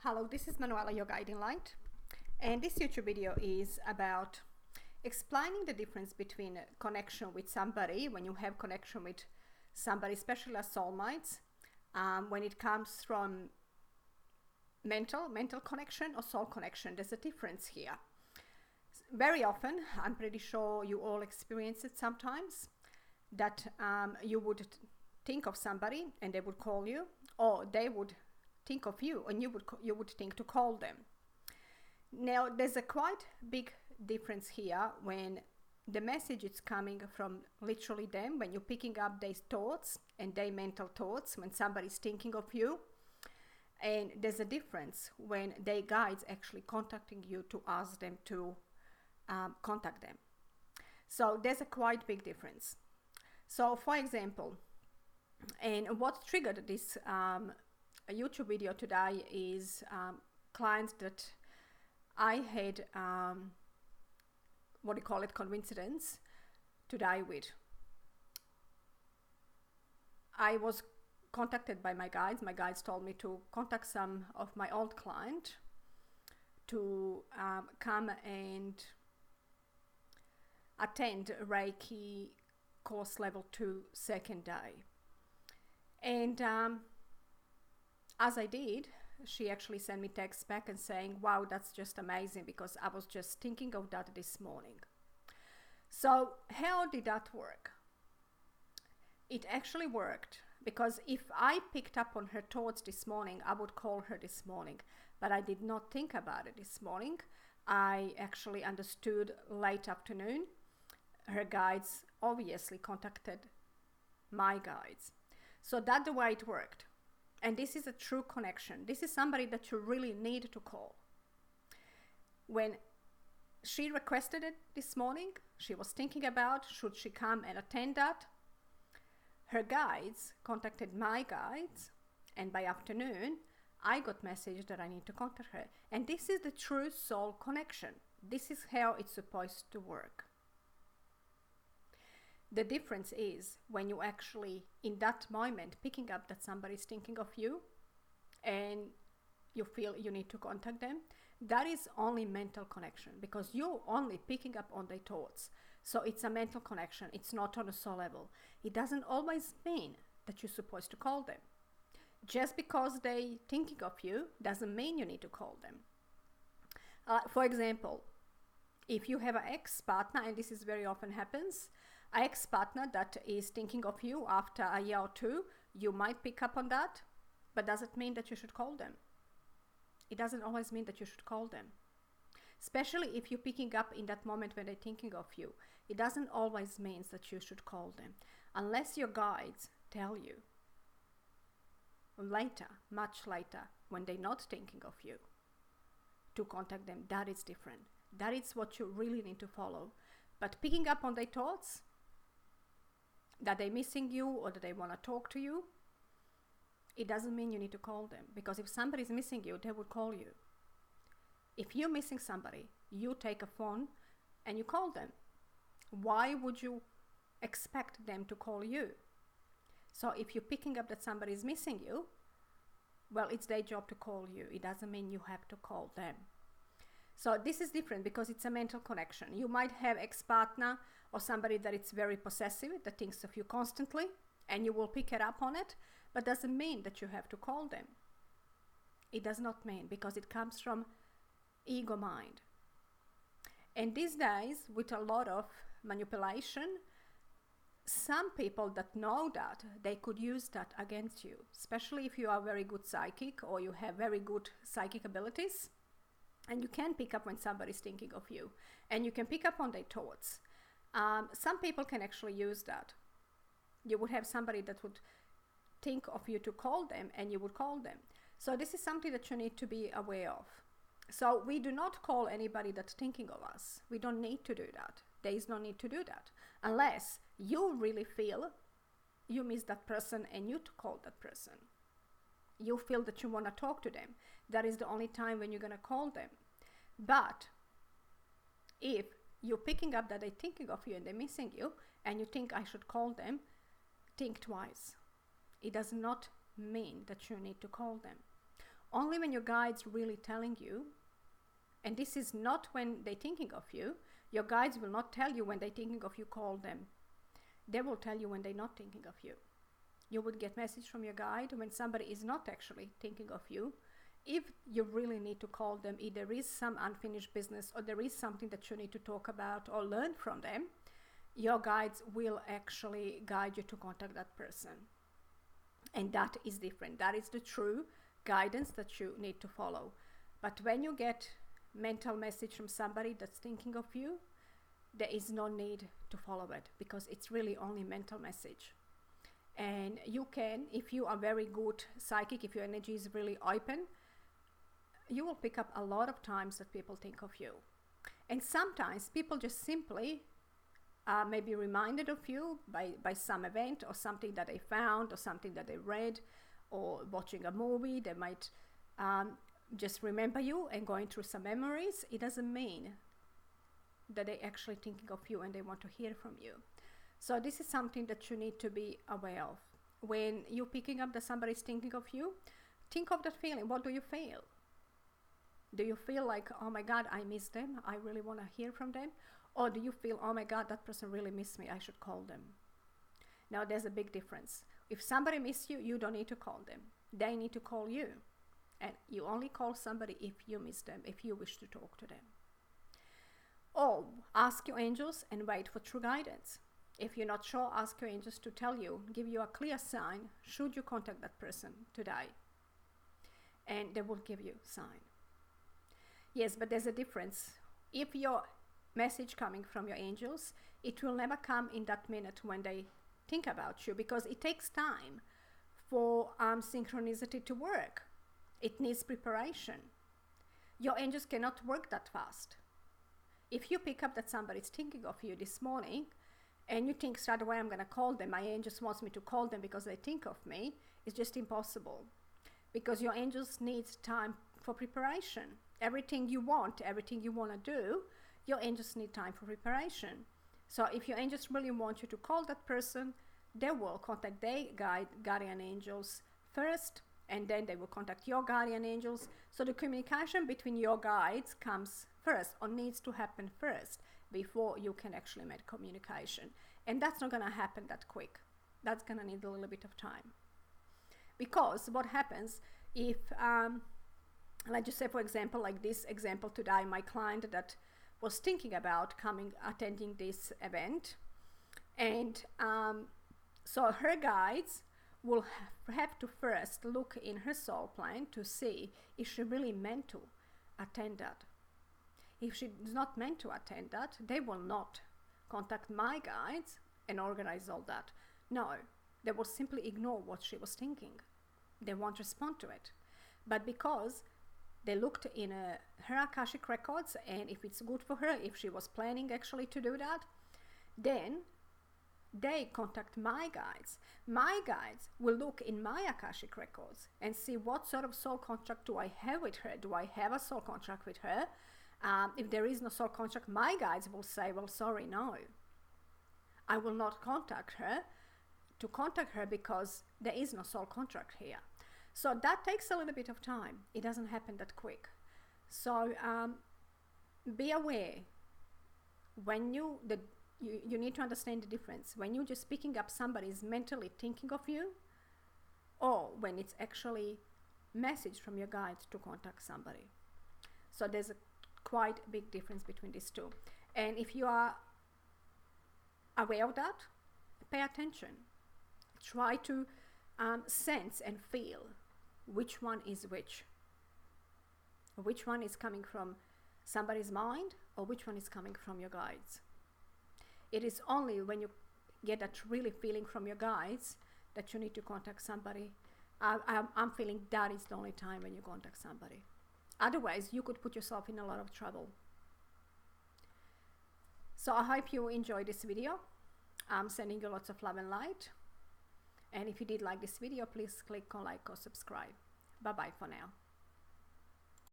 Hello, this is Manuela, your guiding light, and this YouTube video is about explaining the difference between connection with somebody, when you have connection with somebody, especially as soulmates, when it comes from mental connection or soul connection. There's a difference here. Very often, I'm pretty sure you all experience it sometimes, that you would think of somebody and they would call you, or they would think of you and you would think to call them. Now there's a quite big difference here when the message is coming from literally them, when you're picking up their thoughts and their mental thoughts when somebody's thinking of you, and there's a difference when their guides actually contacting you to ask them to contact them. So there's a quite big difference. So for example, and what triggered this a YouTube video today is clients that I had what do you call it, coincidence today with. I was contacted by my guides. My guides told me to contact some of my old clients to come and attend Reiki course level 2 second day. And as I did, she actually sent me text back and saying, wow, that's just amazing, because I was just thinking of that this morning. So how did that work? It actually worked because if I picked up on her thoughts this morning, I would call her this morning, but I did not think about it this morning. I actually understood late afternoon. Her guides obviously contacted my guides. So that's the way it worked. And this is a true connection. This is somebody that you really need to call. When she requested it this morning, she was thinking about should she come and attend that. Her guides contacted my guides, and by afternoon, I got message that I need to contact her. And this is the true soul connection. This is how it's supposed to work. The difference is when you actually, in that moment, picking up that somebody's thinking of you and you feel you need to contact them, that is only mental connection, because you're only picking up on their thoughts. So it's a mental connection. It's not on a soul level. It doesn't always mean that you're supposed to call them. Just because they're thinking of you doesn't mean you need to call them. For example, if you have an ex-partner, and this is very often happens, an ex-partner that is thinking of you after a year or two, you might pick up on that, but does it mean that you should call them? It doesn't always mean that you should call them. Especially if you're picking up in that moment when they're thinking of you. It doesn't always mean that you should call them. Unless your guides tell you later, much later, when they're not thinking of you, to contact them. That is different. That is what you really need to follow. But picking up on their thoughts, that they're missing you or that they want to talk to you, it doesn't mean you need to call them. Because if somebody's missing you, they would call you. If you're missing somebody, you take a phone and you call them. Why would you expect them to call you? So if you're picking up that somebody's missing you, well, it's their job to call you. It doesn't mean you have to call them. So this is different because it's a mental connection. You might have ex-partner or somebody that is very possessive, that thinks of you constantly, and you will pick it up on it, but doesn't mean that you have to call them. It does not mean, because it comes from ego mind. And these days, with a lot of manipulation, some people that know that, they could use that against you, especially if you are very good psychic or you have very good psychic abilities. And you can pick up when somebody's thinking of you, and you can pick up on their thoughts. Some people can actually use that. You would have somebody that would think of you to call them, and you would call them. So this is something that you need to be aware of. So we do not call anybody that's thinking of us. We don't need to do that. There is no need to do that. Unless you really feel you miss that person and you to call that person. You feel that you want to talk to them. That is the only time when you're going to call them. But if you're picking up that they're thinking of you and they're missing you, and you think I should call them, think twice. It does not mean that you need to call them. Only when your guide's really telling you, and this is not when they're thinking of you. Your guides will not tell you when they're thinking of you, call them. They will tell you when they're not thinking of you. You would get message from your guide when somebody is not actually thinking of you. If you really need to call them, if there is some unfinished business or there is something that you need to talk about or learn from them, your guides will actually guide you to contact that person. And that is different. That is the true guidance that you need to follow. But when you get mental message from somebody that's thinking of you, there is no need to follow it, because it's really only mental message. And you can, if you are very good psychic, if your energy is really open, you will pick up a lot of times that people think of you. And sometimes people just simply may be reminded of you by some event or something that they found or something that they read or watching a movie. They might just remember you and going through some memories. It doesn't mean that they're actually thinking of you and they want to hear from you. So this is something that you need to be aware of. When you're picking up that somebody's thinking of you, think of that feeling. What do you feel? Do you feel like, oh my God, I miss them, I really want to hear from them? Or do you feel, oh my God, that person really missed me, I should call them? Now there's a big difference. If somebody misses you, you don't need to call them. They need to call you. And you only call somebody if you miss them, if you wish to talk to them. Or ask your angels and wait for true guidance. If you're not sure, ask your angels to tell you, give you a clear sign, should you contact that person today? And they will give you a sign. Yes, but there's a difference. If your message coming from your angels, it will never come in that minute when they think about you, because it takes time for synchronicity to work. It needs preparation. Your angels cannot work that fast. If you pick up that somebody's thinking of you this morning and you think straight away, I'm going to call them, my angels wants me to call them because they think of me, it's just impossible. Because your angels need time for preparation. Everything you want to do, your angels need time for preparation. So if your angels really want you to call that person, they will contact their guardian angels first, and then they will contact your guardian angels. So the communication between your guides comes first, or needs to happen first, before you can actually make communication. And that's not going to happen that quick. That's going to need a little bit of time. Because what happens if, let's just say, for example, like this example today, my client that was thinking about attending this event, and so her guides will have to first look in her soul plan to see if she really meant to attend that. If she is not meant to attend that, they will not contact my guides and organize all that. No, they will simply ignore what she was thinking. They won't respond to it. But because they looked in her Akashic records, and if it's good for her, if she was planning actually to do that, then they contact my guides. My guides will look in my Akashic records and see what sort of soul contract do I have with her. Do I have a soul contract with her? If there is no soul contract, my guides will say, well, sorry, no. I will not contact her because there is no soul contract here. So that takes a little bit of time. It doesn't happen that quick. So be aware when you need to understand the difference. When you're just picking up somebody is mentally thinking of you, or when it's actually message from your guides to contact somebody. So there's a quite big difference between these two. And if you are aware of that, pay attention. Try to sense and feel which one is which. Which one is coming from somebody's mind, or which one is coming from your guides. It is only when you get that really feeling from your guides that you need to contact somebody. I'm feeling that is the only time when you contact somebody. Otherwise, you could put yourself in a lot of trouble. So I hope you enjoyed this video. I'm sending you lots of love and light. And if you did like this video, please click on like or subscribe. Bye-bye for now.